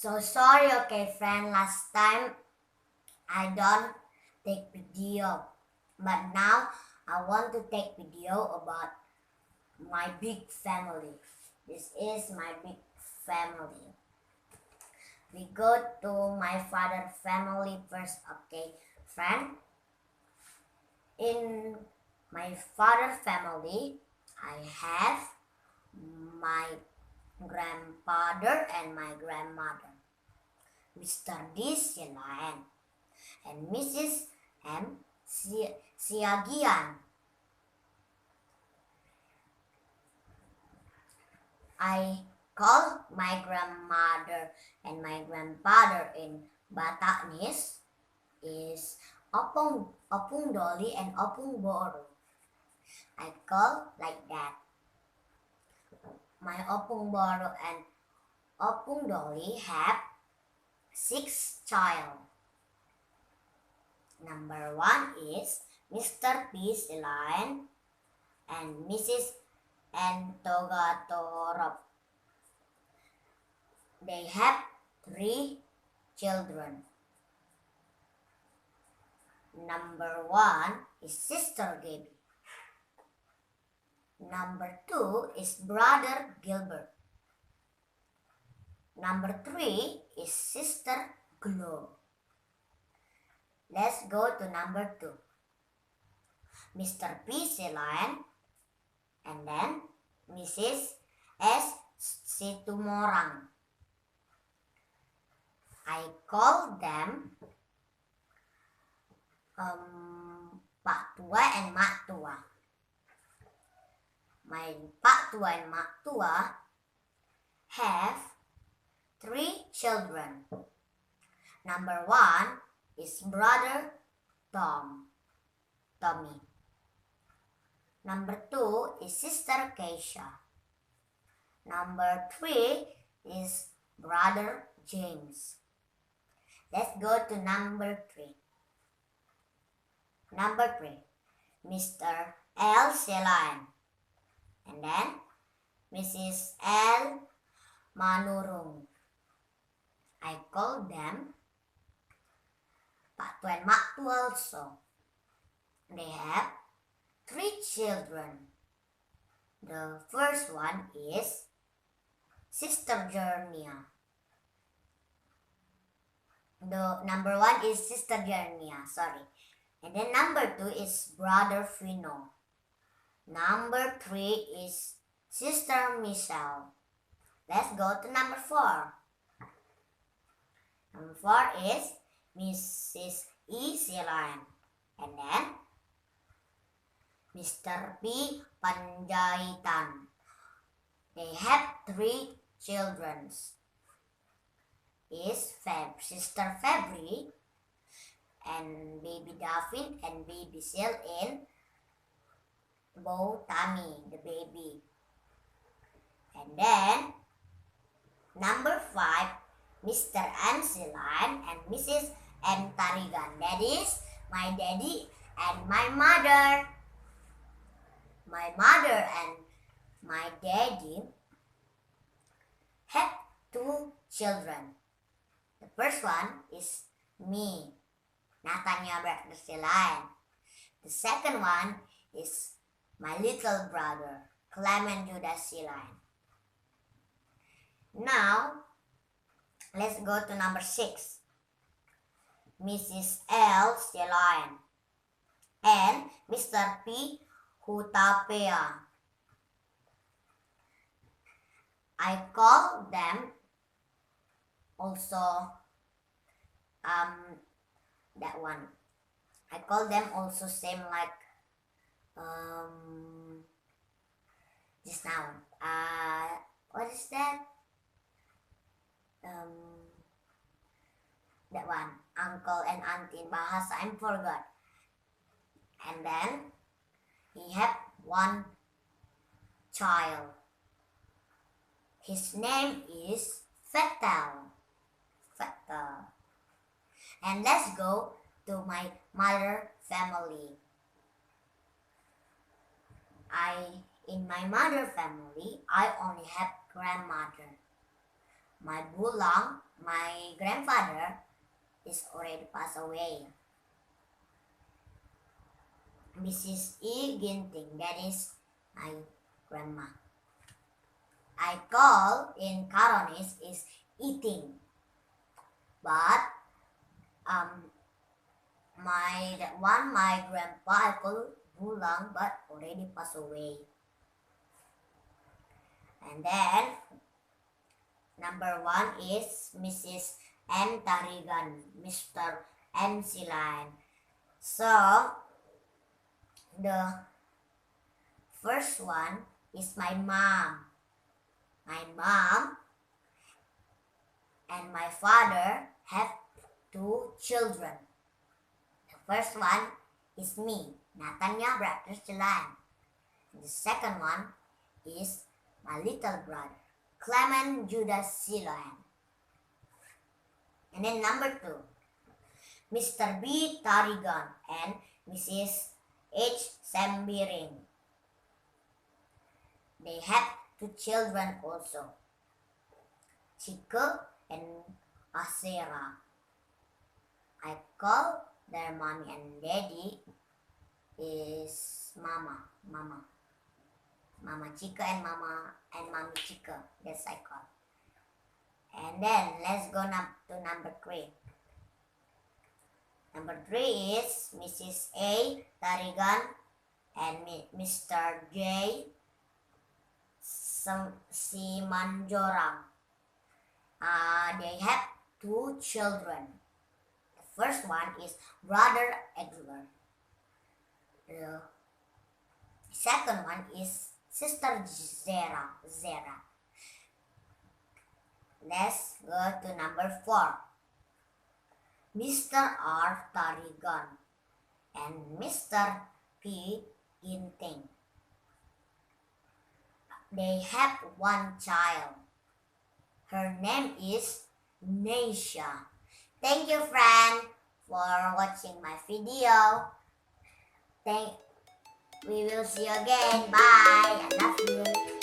So sorry, okay friend, last time I don't take video, but now I want to take video about my big family. This is my big family. We go to my father family first, okay friend. In my father family, I have my grandfather and my grandmother, Mr. D. Silaen and Mrs. M. Siagian. I call my grandmother and my grandfather in Bataknis is Opung Doli and Opung Boru. I call like that. My Opung Boru and Opung Doli have 6 child. Number 1 is Mr. P. Silaen and Mrs. N. Togatorop. They have 3 children. Number 1 is Sister Gaby. Number 2 is Brother Gilbert. Number 3 is Sister Glo. Let's go to number 2. Mr. P. Silaen and then Mrs. S. Situmorang. I call them Pak Tua and Mak Tua. My Pak Tua and Mak Tua have 3 children. Number 1 is Brother Tommy. Number 2 is Sister Keisha. Number 3 is Brother James. Let's go to number 3. Number 3, Mr. L. Silaen. And then Mrs. L. Manurung. I call them Pak Tua and Mak Tua also. They have 3 children. The first one is Sister Jernia. The number 1 is Sister Jernia, sorry. And then number 2 is Brother Fino. Number 3 is Sister Michelle. Let's go to number 4. Number 4 is Mrs. E. Silaen. And then Mr. P. Panjaitan. They have 3 children. Is Sister Febri and baby Daphne and baby Sil in Bo Tammy, the baby. And then number 5, Mr. N. Silaen and Mrs. M. Tarigan. That is my daddy and my mother. My mother and my daddy had 2 children. The first one is me, Nathania Silaen. The second one is my little brother, Clement Judah Silaen. Now, let's go to number 6. Mrs. L. Silaen and Mr. P. Hutapea. I call them also that one. I call them also same like just now. What is that? That one, uncle and auntie in bahasa, I forgot. And then he had 1 child. His name is Fetal. And let's go to my mother family. In my mother family, I only have grandmother. My Bulang, my grandfather is already passed away. Mrs. E. Ginting, that is my grandma. I call in Caronese is eating, but my grandpa I call Bulang, but already passed away. And then number 1 is Mrs. M. Tarigan, Mr. M. Silaen. So the first one is my mom. My mom and my father have 2 children. The first one is me, Nathania, brother Silaen. The second one is my little brother, Clement Judas Silaen. And then number 2, Mr. B. Tarigan and Mrs. H. Sembiring. They have 2 children also, Chico and Asera. I call their mommy and daddy is Mama Chica and Mommy Chica. That's I call. And then let's go to number 3. Number 3 is Mrs. A. Tarigan and Mr. J. Simanjorang. They have 2 children. The first one is Brother Edward. The second one is Sister Zera. Let's go to number 4. Mr. R. Tarigan and Mr. P. Ginting. They have 1 child. Her name is Naisha. Thank you, friend, for watching my video. We will see you again. Bye. I love you.